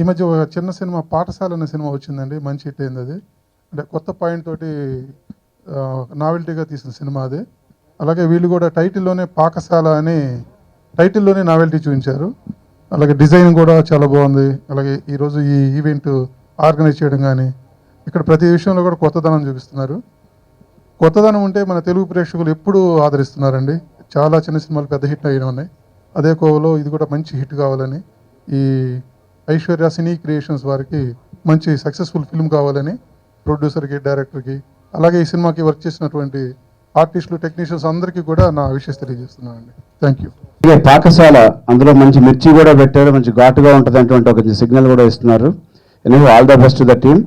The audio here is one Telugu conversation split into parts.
మధ్య ఒక చిన్న సినిమా పాఠశాల అనే సినిమా వచ్చిందండి, మంచి హిట్ అయింది అది. అంటే కొత్త పాయింట్ తోటి నావెల్టీగా తీసిన సినిమా అది. అలాగే వీళ్ళు కూడా టైటిల్లోనే పాకశాల అని టైటిల్లోనే నావెల్టీ చూపించారు. అలాగే డిజైన్ కూడా చాలా బాగుంది. అలాగే ఈరోజు ఈ ఈవెంట్ ఆర్గనైజ్ చేయడం కానీ ఇక్కడ ప్రతి విషయంలో కూడా కొత్తదనం చూపిస్తున్నారు. కొత్తదనం ఉంటే మన తెలుగు ప్రేక్షకులు ఎప్పుడూ ఆదరిస్తున్నారండి. చాలా చిన్న సినిమాలు పెద్ద హిట్ అయిన ఉన్నాయి. అదే కోవలో ఇది కూడా మంచి హిట్ కావాలని, ఈ ఐశ్వర్య సినీ క్రియేషన్స్ వారికి మంచి సక్సెస్ఫుల్ ఫిల్మ్ కావాలని ప్రొడ్యూసర్కి, డైరెక్టర్కి, అలాగే ఈ సినిమాకి వర్క్ చేసినటువంటి ఆర్టిస్టులు, టెక్నీషియన్స్ అందరికీ కూడా నా విషెస్ తెలియజేస్తున్నానండి. Thank you. పాకశాల అందులో మంచి మిర్చి కూడా పెట్టారు, మంచి ఘాటుగా ఉంటుంది అటువంటి ఒక సిగ్నల్ కూడా ఇస్తున్నారు. Anyway all the best to the team.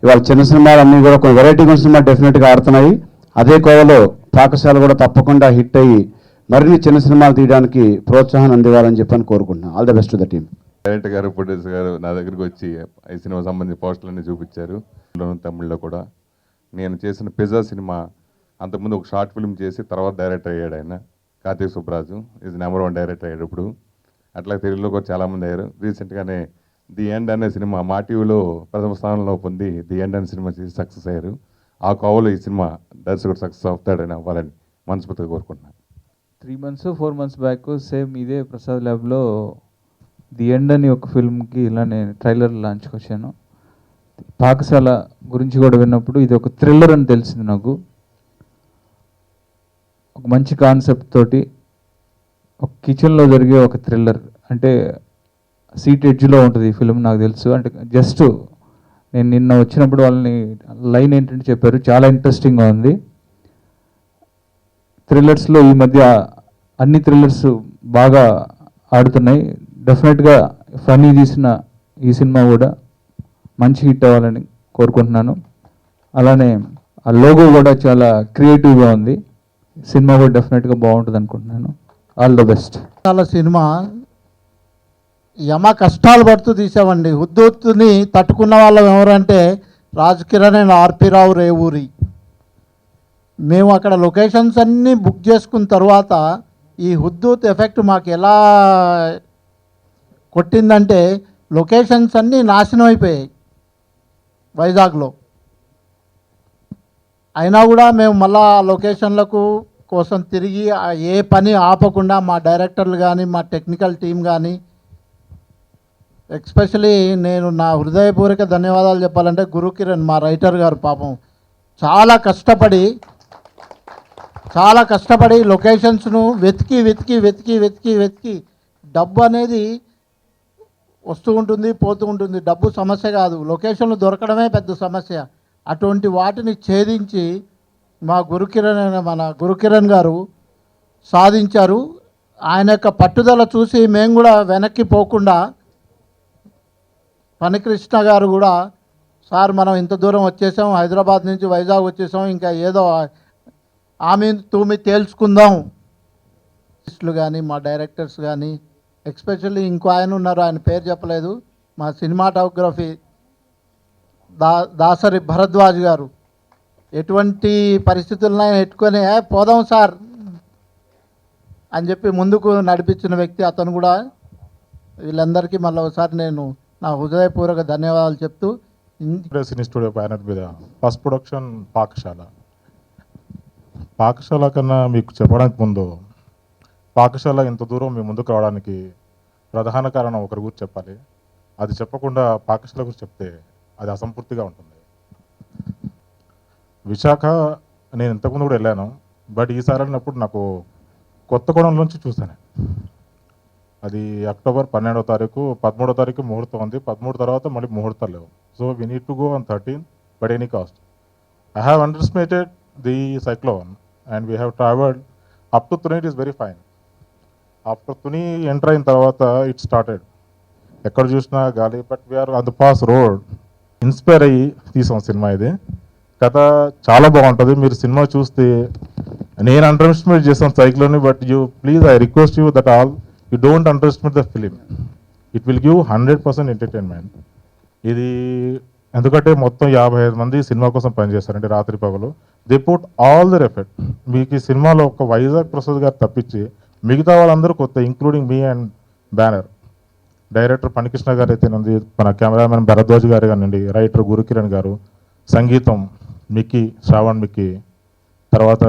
ఇవాళ చిన్న సినిమాలు అన్నీ కూడా కొన్ని వెరైటీ సినిమా డెఫినెట్గా ఆడుతున్నాయి. అదే కోవలో పాకశాల కూడా తప్పకుండా హిట్ అయ్యి మరిన్ని చిన్న సినిమాలు తీయడానికి ప్రోత్సాహం అందివ్వాలని చెప్పని కోరుకుంటున్నాను. All the best to the team. Director గారు, ప్రొడ్యూసర్ గారు నా దగ్గరికి వచ్చి ఈ సినిమా సంబంధించిన పోస్టర్లన్నీ చూపించారు. తమిళ్లో కూడా నేను చేసిన పిజ్జా సినిమా అంతకుముందు ఒక షార్ట్ ఫిల్మ్ చేసి తర్వాత డైరెక్టర్ అయ్యాడు ఆయన. Karthik Subbaraju is number 1 director అయ్యాడు ఇప్పుడు. అట్లా తెలుగులో కూడా చాలామంది అయ్యారు. రీసెంట్గానే ది ఎండ్ అనే సినిమా మా టీవీలో ప్రథమ స్థానంలో పొంది ది ఎండ్ అనే సినిమా చేసి సక్సెస్ అయ్యారు. ఆ కోవలో ఈ సినిమా దర్శకుడు సక్సెస్ అవుతాడని అవ్వాలని మనస్ఫూర్తిగా కోరుకుంటున్నాను. 3 months 4 months బ్యాక్ సేమ్ ఇదే ప్రసాద్ ల్యాబ్లో ది ఎండ్ అని ఒక ఫిల్మ్కి ఇలానే ట్రైలర్ లాంచ్కి వచ్చాను. పాకశాల గురించి కూడా విన్నప్పుడు ఇది ఒక థ్రిల్లర్ అని తెలిసింది నాకు. ఒక మంచి కాన్సెప్ట్ తోటి ఒక కిచెన్లో జరిగే ఒక థ్రిల్లర్, అంటే సీట్ ఎడ్జ్లో ఉంటుంది ఈ ఫిల్మ్ నాకు తెలుసు. అంటే జస్ట్ నేను నిన్న వచ్చినప్పుడు వాళ్ళని లైన్ ఏంటంటే చెప్పారు, చాలా ఇంట్రెస్టింగ్గా ఉంది. థ్రిల్లర్స్లో ఈ మధ్య అన్ని థ్రిల్లర్స్ బాగా ఆడుతున్నాయి. డెఫినెట్గా ఫనీ తీసిన ఈ సినిమా కూడా మంచి హిట్ అవ్వాలని కోరుకుంటున్నాను. అలానే ఆ లోగో కూడా చాలా క్రియేటివ్గా ఉంది. సినిమా కూడా డెఫినెట్గా బాగుంటుంది అనుకుంటున్నాను. All the best. చాలా సినిమా యమ కష్టాలు పడుతూ తీసామండి. హుద్దుని తట్టుకున్న వాళ్ళం ఎవరంటే రాజ్ కిరణ్ అండ్ ఆర్పి రావు రేవూరి. మేము అక్కడ లొకేషన్స్ అన్నీ బుక్ చేసుకున్న తర్వాత ఈ హుద్దూత్ ఎఫెక్ట్ మాకు ఎలా కొట్టిందంటే లొకేషన్స్ అన్నీ నాశనం అయిపోయాయి వైజాగ్లో. అయినా కూడా మేము మళ్ళా లొకేషన్లకు కోసం తిరిగి ఏ పని ఆపకుండా మా డైరెక్టర్లు కానీ మా టెక్నికల్ టీం కానీ, ఎస్పెషలీ నేను నా హృదయపూర్వక ధన్యవాదాలు చెప్పాలంటే గురుకిరణ్ మా రైటర్ గారు పాపం చాలా కష్టపడి లొకేషన్స్ను వెతికి వెతికి వెతికి వెతికి వెతికి డబ్బు అనేది వస్తూ ఉంటుంది, పోతూ ఉంటుంది. డబ్బు సమస్య కాదు, లొకేషన్లు దొరకడమే పెద్ద సమస్య. అటువంటి వాటిని ఛేదించి మా మన గురుకిరణ్ గారు సాధించారు. ఆయన యొక్క పట్టుదల చూసి మేము కూడా వెనక్కి పోకుండా, ఫణికృష్ణ గారు కూడా సార్ మనం ఇంత దూరం వచ్చేసాం, హైదరాబాద్ నుంచి వైజాగ్ వచ్చేసాం, ఇంకా ఏదో ఆమె తూమి తేల్చుకుందాం. ఆర్టిస్టులు కానీ మా డైరెక్టర్స్ కానీ, ఎస్పెషల్లీ ఇంకో ఆయన ఉన్నారు, ఆయన పేరు చెప్పలేదు, మా సినిమాటోగ్రఫీ దాసరి భరద్వాజ్ గారు ఎటువంటి పరిస్థితులను ఎట్టుకొని పోదాం సార్ అని చెప్పి ముందుకు నడిపించిన వ్యక్తి అతను కూడా. వీళ్ళందరికీ మళ్ళీ ఒకసారి నేను నా హృదయపూర్వక ధన్యవాదాలు చెప్తూ, సినీ స్టూడియో బ్యానర్ మీద ఫస్ట్ ప్రొడక్షన్ పాకశాల కన్నా మీకు చెప్పడానికి ముందు పాకశాల ఇంత దూరం మీ ముందుకు రావడానికి ప్రధాన కారణం ఒకరి గురించి చెప్పాలి. అది చెప్పకుండా పాకశాల గురించి చెప్తే అది అసంపూర్తిగా ఉంటుంది. విశాఖ నేను ఇంతకుముందు కూడా వెళ్ళాను, బట్ ఈసారి వెళ్ళినప్పుడు నాకు కొత్తగూడెం నుంచి చూశాను. అది అక్టోబర్ 12వ తారీఖు, 13వ తారీఖు ముహూర్తం ఉంది. 13 తర్వాత మళ్ళీ ముహూర్తాలు లేవు. So we need to go on 13 but any cost. I have underestimated the cyclone and we have travelled up to Tuni. It is very fine. After Tuni enter అయిన తర్వాత ఇట్ స్టార్టెడ్. ఎక్కడ చూసినా గాలి, but we are on the pass road. Inspire అయ్యి తీసాం సినిమా. ఇది కథ చాలా బాగుంటుంది. మీరు సినిమా చూస్తే, నేను అండర్ ఎస్టిమేట్ చేస్తాను సైక్లోని, but you please I request you that all you don't underestimate the film. It will give 100% entertainment. ఇది ఎందుకంటే మొత్తం 55 మంది సినిమా కోసం పనిచేస్తారంటే రాత్రి పగలు. They put all their effort. మీకు ఈ సినిమాలో ఒక వైజాగ్ ప్రసాద్ గారు తప్పించి మిగతా వాళ్ళందరూ కొత్త, including me and banner. Director Phanikrishna గారు అయితేనండి, మన కెమెరామెన్ భరద్వాజ్ గారు కానివ్వండి, రైటర్ గురుకిరణ్ గారు, సంగీతం మిక్కీ, శ్రావణ్ మిక్కీ, తర్వాత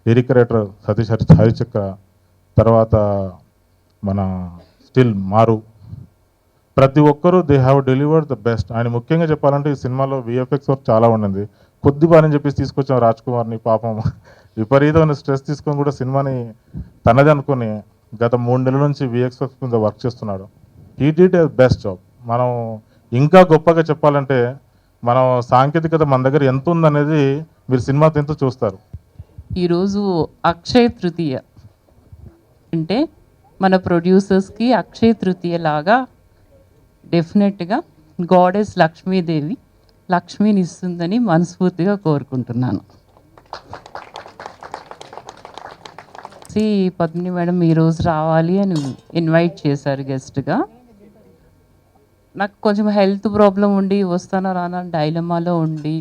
లిరిక్ రైటర్ సతీష్ హరిచక్ర, తర్వాత మన స్టిల్ మారు, ప్రతి ఒక్కరూ they have delivered the best. ఆయన ముఖ్యంగా చెప్పాలంటే ఈ సినిమాలో విఎఫ్ఎక్స్ వర్క్ చాలా ఉండింది. కొద్దిపారని చెప్పేసి తీసుకొచ్చాం రాజ్ కుమార్ని, పాపం విపరీతమైన స్ట్రెస్ తీసుకొని కూడా సినిమాని తనది అనుకుని గత 3 నెలల నుంచి విఎఫ్ఎక్స్ మీద వర్క్ చేస్తున్నాడు. He did a best job. మనం ఇంకా గొప్పగా చెప్పాలంటే మనం సాంకేతికత మన దగ్గర ఎంత ఉందనేది మీరు సినిమా ఎంతో చూస్తారు. ఈరోజు అక్షయ తృతీయ అంటే మన ప్రొడ్యూసర్స్కి అక్షయ తృతీయ లాగా డెఫినెట్గా గాడెస్ లక్ష్మీదేవి లక్ష్మిని ఇస్తుందని మనస్ఫూర్తిగా కోరుకుంటున్నాను. పద్మిని మేడం ఈరోజు రావాలి అని ఇన్వైట్ చేశారు గెస్ట్గా. నాకు కొంచెం హెల్త్ ప్రాబ్లం ఉండి వస్తానా రానా డైలమాలో ఉండి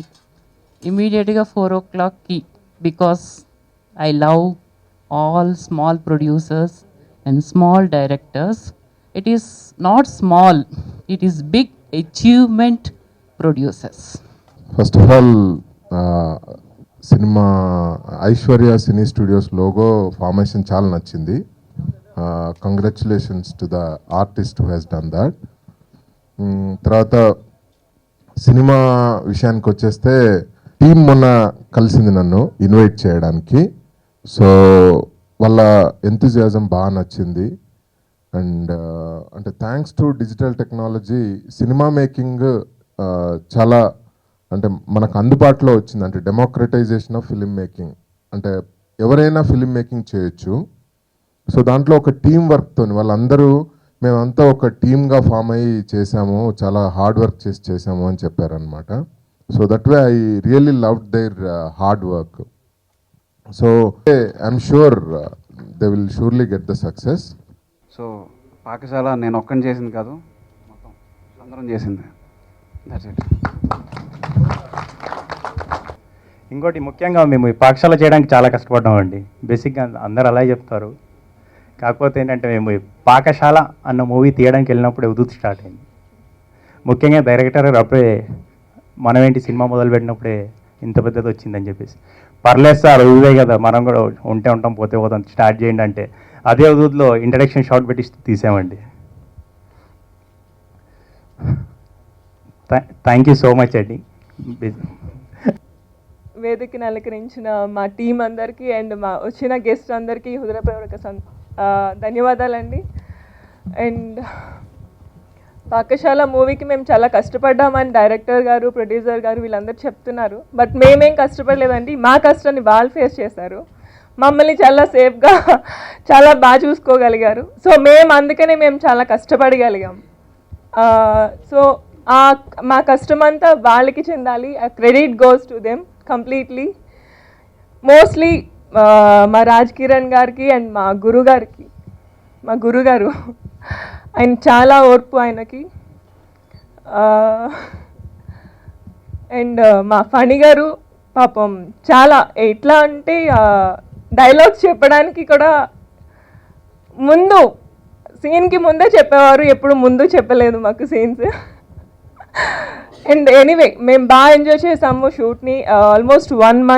ఇమీడియట్గా 4 o'clockకి, because I love all small producers and small directors. It is not small, it is big achievement producers. First of all సినిమా Aishwarya cine studios logo formation చాలా నచ్చింది. Congratulations to the artist who he's done that. తర్వాత సినిమా విషయానికి వచ్చేస్తే టీం మొన్న కలిసింది నన్ను ఇన్వైట్ చేయడానికి. సో వాళ్ళ ఎంతూజియాజం బాగా నచ్చింది. అండ్ అంటే thanks to digital technology cinema making చాలా అంటే మనకు అందుబాటులో వచ్చింది. అంటే డెమోక్రటైజేషన్ ఆఫ్ ఫిలిం మేకింగ్, అంటే ఎవరైనా ఫిలిం మేకింగ్ చేయొచ్చు. సో దాంట్లో ఒక టీం వర్క్తో వాళ్ళందరూ మేమంతా ఒక టీమ్గా ఫామ్ అయ్యి చేసాము, చాలా హార్డ్ వర్క్ చేసాము అని చెప్పారనమాట. So that way I really loved their hard work. So I'm sure they will surely get the success. So Pakashala నేను ఒక్కని చేసింది కాదు, మొత్తం అందరం చేసింది. That's it. ఇంకోటి ముఖ్యంగా మేము ఈ పాకశాల చేయడానికి చాలా కష్టపడ్డామండి. బేసిక్గా అందరు అలాగే చెప్తారు. కాకపోతే ఏంటంటే మేము ఈ పాకశాల అన్న మూవీ తీయడానికి వెళ్ళినప్పుడే ఉదుత్ స్టార్ట్ అయింది. ముఖ్యంగా డైరెక్టర్ అప్పుడే మనమేంటి సినిమా మొదలుపెట్టినప్పుడే ఇంత పెద్దది వచ్చిందని చెప్పేసి, పర్లేదు సార్ ఉదే కదా మనం కూడా ఉంటే ఉంటాం పోతే పోతాం స్టార్ట్ చేయండి అంటే, అదే ఉదుత్లో ఇంట్రడక్షన్ షాట్ పెట్టి తీసామండి. థ్యాంక్ యూ సో మచ్ అండి. వేదికని అలంకరించిన మా టీం అందరికీ అండ్ మా వచ్చిన గెస్ట్ అందరికీ హృదయపూర్వక ధన్యవాదాలండి. అండ్ పాకశాల మూవీకి మేము చాలా కష్టపడ్డామని డైరెక్టర్ గారు, ప్రొడ్యూసర్ గారు వీళ్ళందరూ చెప్తున్నారు. బట్ మేమేం కష్టపడలేదండి, మా కష్టాన్ని వాళ్ళు ఫేస్ చేశారు. మమ్మల్ని చాలా సేఫ్గా చాలా బాగా చూసుకోగలిగారు. సో అందుకనే మేము చాలా కష్టపడగలిగాం. సో మా కష్టమంతా వాళ్ళకి చెందాలి. Credit goes to them completely. Mostly మా రాజ్ కిరణ్ గారికి అండ్ మా గురుగారు ఆయన చాలా ఓర్పు ఆయనకి. అండ్ మా ఫణి గారు పాపం చాలా ఎట్లా అంటే డైలాగ్స్ చెప్పడానికి కూడా ముందు సీన్కి ముందే చెప్పేవారు, ఎప్పుడు ముందు చెప్పలేదు మాకు సీన్స్. అండ్ ఎనీవే మేము బాగా ఎంజాయ్ చేసాము షూట్ని. Almost 1 month